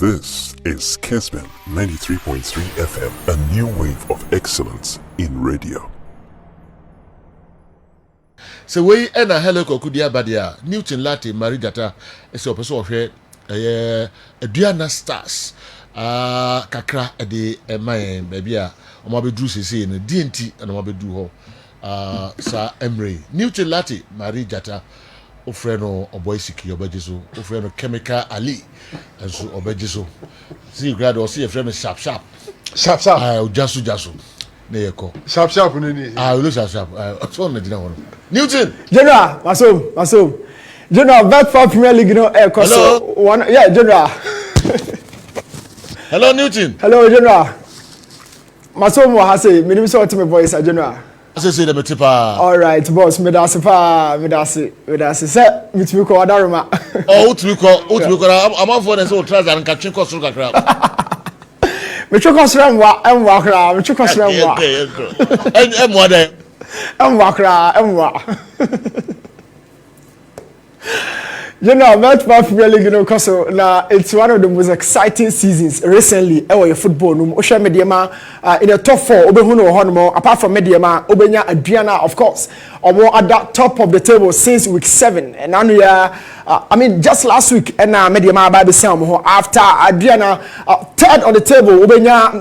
This is Kessben 93.3 FM, a new wave of excellence in radio. So we ena hello kokudia badia Newton Lartey Marigata is a person here ADUANA stars kakra de my baby omo bedu sese no DNT and omo bedu ho sa Emre Newton Lartey Marigata ofreno oboysiki obejeso ofreno chemical ali enso obejeso see grad or see a friend sharp jasu na yeko sharp no ni we look sharp so na dina wono Newton General maso General bet for Premier League no Hello? one yeah General Hello Newton Hello General maso mo ha say me nim say what me voice General I say the metipa all right boss me da se say me to ko adaruma oh to ko am for say o try and catch ko so kakra me choko sram wa kra me choko sram wa em de kra You know, bet for Premier League, because now it's one of the most exciting seasons recently. Your football, no, Osha Mediama in the top four. Obehuno Honmo. Apart from Mediama, Obenya ADUANA, of course, or more at that top of the table since week 7. And now we are, just last week, and Mediama by the same after ADUANA third on the table. Obenya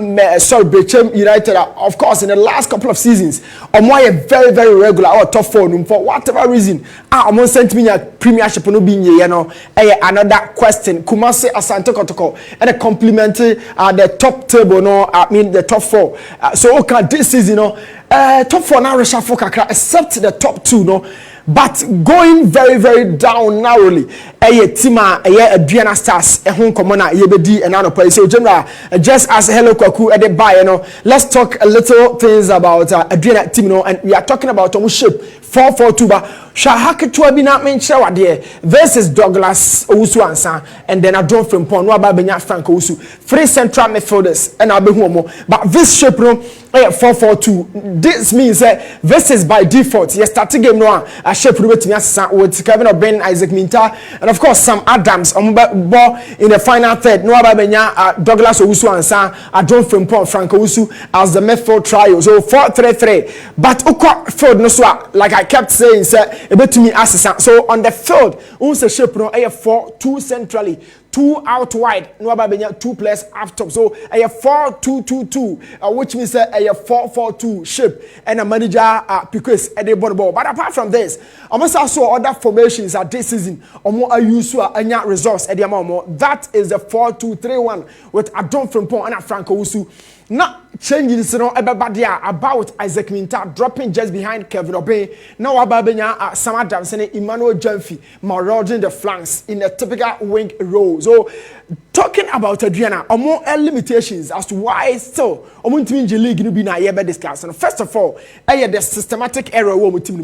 Bechem United, of course, in the last couple of seasons, or more very regular or top four. For whatever reason, I'm sent me a Premiership no being. Another question. Kumasi Asante Kotoko and a complimentary the top table, the top four. So okay, this season, top four now reshuffle kakra except the top two, but going very down narrowly. Tima ADUANA stars home common yebedi and another place. So general, just as hello kwaku at the buy, let's talk a little things about ADUANA team, and we are talking about shape 4-4-2 ba Shahake Tuabi na mention what there versus Douglas Owusu Ansa and then Adon Frimpong no aba benya Frank Owusu three central midfielders and abehu but this shape no 4-4-2 this means this is by default yes start game no a shape no betimi asesa with Kevin Ben Isaac Minta and of course Sam Adams ball in the final third no aba benya Douglas Owusu Ansa Adon Frimpong Frank Owusu as the midfield trio so 4-3-3 but uko field no so like I kept saying ebetumi asesa so on the field unse shape no 4-2 centrally 2 out wide no ababenya 2 players up top so 4-2-2-2 which means a 4-4-2 shape and a manager because at the ball but apart from this almost also other formations at this season omo use anya results at the amount that is the 4-2-3-1 with Adon Frimpong and Frank Owusu. Now, changes everybody about Isaac Minta dropping just behind Kevin Obey. Now, Ababenya, Sam Adams, and Emmanuel Jemfi, marauding the flanks in a typical wing role. So, talking about ADUANA, or more limitations as to why still Omuntiminji League will be na discussed. And first of all, the systematic error.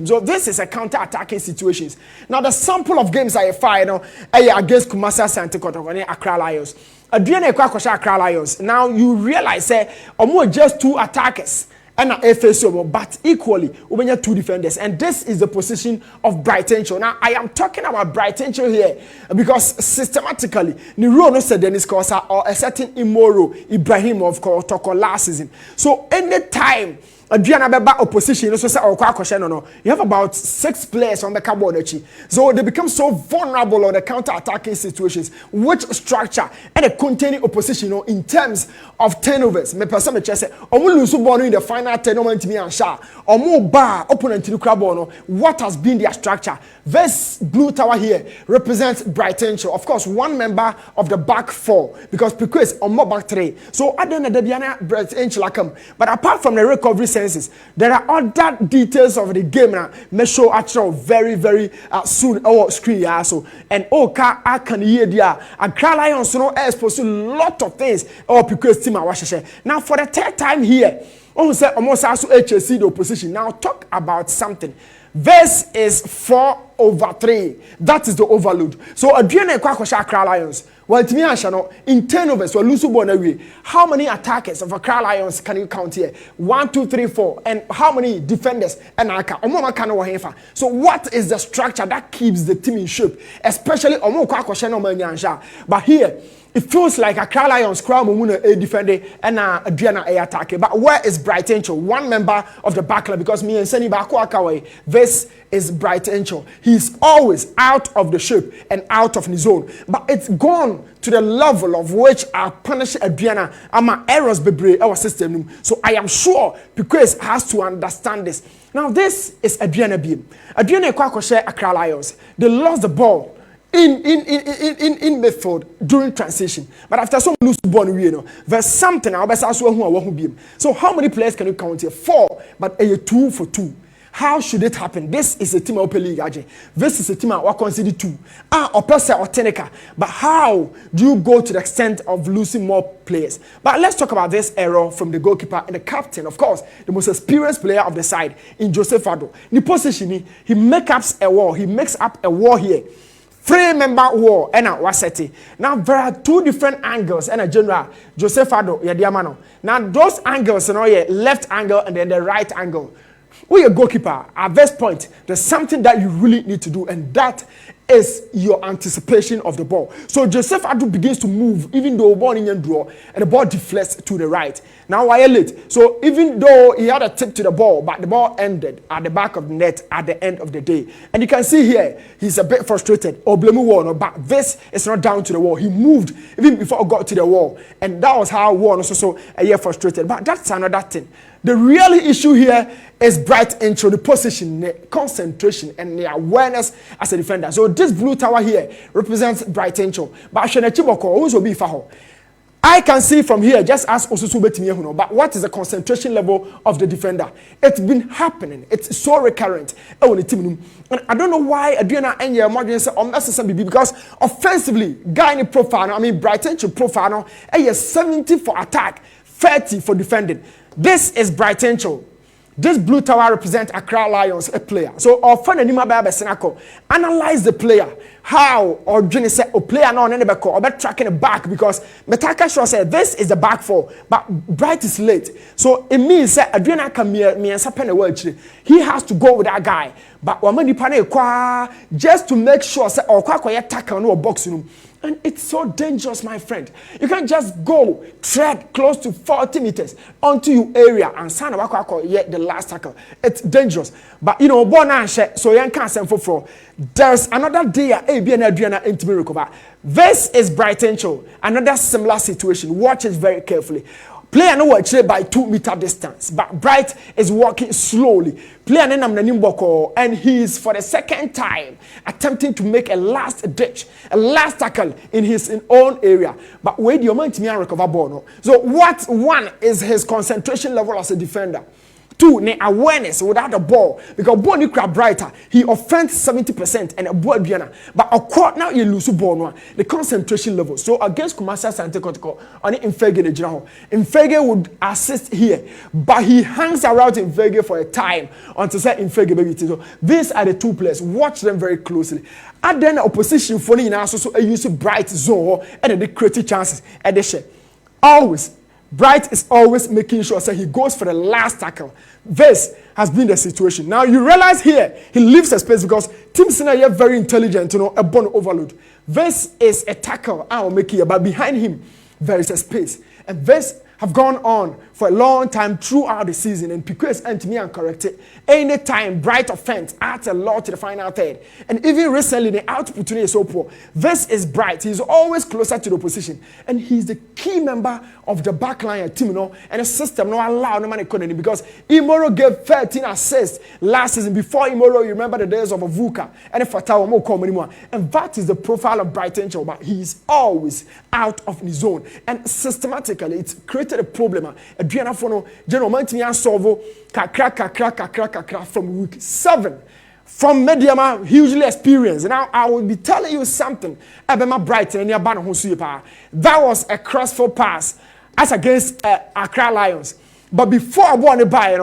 So, this is a counter-attacking situations. Now, the sample of games I find against Kumasi Asante Kotoko and Accra Lions. ADUANA Kwakosha Accra Lions. Now you realize almost just 2 attackers and FSO, but equally we have 2 defenders, and this is the position of Brighton. Now I am talking about Brighton here because systematically Niro no said Dennis Kosa or a certain Imoro Ibrahim of Kotoko last season. So anytime ADUANA beba opposition so say no you have about 6 players on the cardboard so they become so vulnerable on the counter-attacking situations which structure and a containing opposition in terms of turnovers me person me say omo lose ball in the final 10 moment me and sha omo bar opponent in the what has been their structure. This blue tower here represents Brighton. Of course one member of the back 4 because omo back 3 so ADUANA Debiana Brighton but apart from the recovery there are other details of the game now. May show actual very soon our screen so and I can hear there Accra Lions no exposed to lot of things because team now for the third time here almost also HSC the opposition. Now talk about something. This is 4/3. That is the overload. So ADUANA Kwakosha Accra Lions. Well, to me, in turnovers, so lose ball away. How many attackers of Accra Lions can you count here? 1, 2, 3, 4. And how many defenders? And so what is the structure that keeps the team in shape? Especially but here. it feels like Accra Lions crowd a defender and Adriana a attacker. But where is Bright Angel? One member of the backline, because me and Seni Bakwakawe, this is Bright Angel. He's always out of the shape and out of his zone. But it's gone to the level of which I punish Adriana ama errors bebre our system. So I am sure because has to understand this. Now this is Adriana Beam. Adriana Kwakoshe Accra Lions. They lost the ball in midfield during transition. But after some lose the ball, there's something so how many players can you count here? 4, but a 2 for 2. How should it happen? This is a team of league. This is a team I consider 2. Or Persa or Tenica. But how do you go to the extent of losing more players? But let's talk about this error from the goalkeeper and the captain. Of course, the most experienced player of the side in Joseph Ado. In the position, he makes up a wall. He makes up a wall here. 3-member wall and a waseti. Now there are 2 different angles and a general Joseph Ado Yadiamano. Now those angles, left angle and then the right angle. We a goalkeeper at this point, there's something that you really need to do, and that is your anticipation of the ball. So Joseph Adu begins to move, even though ball in draw, and the ball deflects to the right. Now I late. So even though he had a tip to the ball, but the ball ended at the back of the net at the end of the day. And you can see here, he's a bit frustrated. But this is not down to the wall. He moved even before it got to the wall. And that was how Warren was also a year frustrated. But that's another thing. The real issue here is Bright Intro, the position, the concentration, and the awareness as a defender. So this blue tower here represents Bright Intro. But I can see from here, just as Osusu Betimi, but what is the concentration level of the defender? It's been happening. It's so recurrent. And I don't know why Adriana and your margin say unnecessary, because offensively, guy in profile, Bright Intro profile, 70 for attack, 30 for defending. This is Bright Angel. This blue tower represents Accra Lions, a player. So, our friend Anima Baba Senako, analyze the player. How or Jenny said, a player no never or better tracking the back, because Metaka Shaw said this is the back 4, but Bright is late. So it means that Adriana can me and Sapen word. He has to go with that guy. But Wamani Pane just to make sure that or Kwakwa tackle no box room. And it's so dangerous, my friend. You can't just go tread close to 40 meters onto your area and sign yet the last tackle. It's dangerous. But so you can't send for. There's another day Adriana into recover. This is Bright Angel. Another similar situation. Watch it very carefully. Player no watch by 2-meter distance, but Bright is walking slowly. Player and he is for the second time attempting to make a last ditch, a last tackle in his own area. But wait, your man to me and recover ball. No? So what one is his concentration level as a defender. 2, ne awareness without the ball, because ball ni crab Brighter, he offends 70% and a ball Biana. But a court now you lose ball the concentration level. So against Kumasa Sante Kotiko, only Infege the general. Infege would assist here, but he hangs around Infege for a time until say Infege baby. So these are the 2 players. Watch them very closely. And then opposition for now so a use Bright zone and the creative chances at the share. Always. Bright is always making sure that he goes for the last tackle. This has been the situation. Now you realize here, he leaves a space because Tim Sinner is very intelligent, a bone overload. This is a tackle I will make here, but behind him, there is a space. And this have gone on for a long time throughout the season, and Piquet and me and corrected. Anytime Bright offense adds a lot to the final third. And even recently, the output today is so poor. This is Bright. He's always closer to the opposition. And he's the key member of the backline team, and the system no allow no man economy, because Imoro gave 13 assists last season. Before Imoro, you remember the days of Avuka and Fatawa more come anymore. And that is the profile of Bright Angel, but he's always out of his zone. And systematically, it's created a problem. Adriana Fono, General Mantini solve kakra from week 7. From Mediama, hugely experienced. Now I will be telling you something about Brighton and Yabana Hosuipa. That was a crossfield pass as against Accra Lions. But before I want to buy,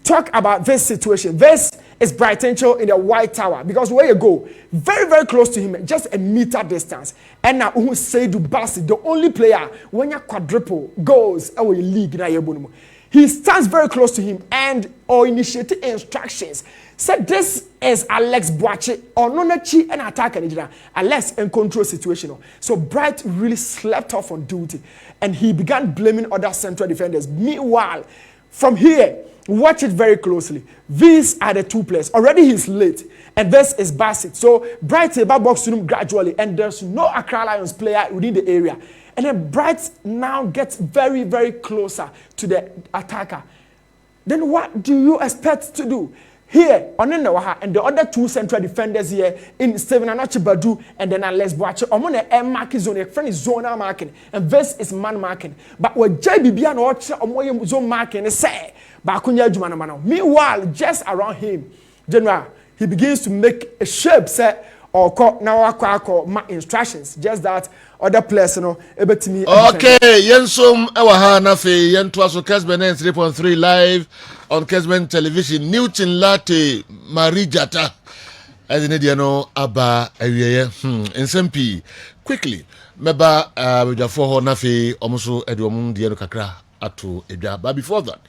talk about this situation. This is Bright Angel in the White Tower, because where you go, very, very close to him, just a meter distance. And now Seydou Bassi, the only player when you quadruple goals our league na yebunumu. he stands very close to him and or initiating instructions. Said this is Alex Boache or Nonachi and attack and Alex and control situation. So Bright really slept off on duty and he began blaming other central defenders. Meanwhile, from here, watch it very closely. These are the two players. Already he's late. And this is Bassett. So Bright is about boxing him gradually. And there's no Accra Lions player within the area. And then Bright now gets very, very closer to the attacker. Then what do you expect to do? Here, Onenwaha and the other two central defenders here in Steven Anachibadu and then Alex Boache, Omone M marking zone, a friend is zonal marking, and this is man marking. But what JBB and Ocha Omoy zone marking say, Bakunya Jumanamano. Meanwhile, just around him, General, he begins to make a shape set or call now my instructions. Just that other players, you know, able to me. Okay, Yensum Ewaha Nafi, Yentuaso Kessben 3.3 live on Kessben television. Newton Lartey, Marijata, as in Ediano, Abba, SMP. Quickly, Meba, with your 4 Nafi, almost Eduamun, Diano Kakra, Atu, Edja. But before that,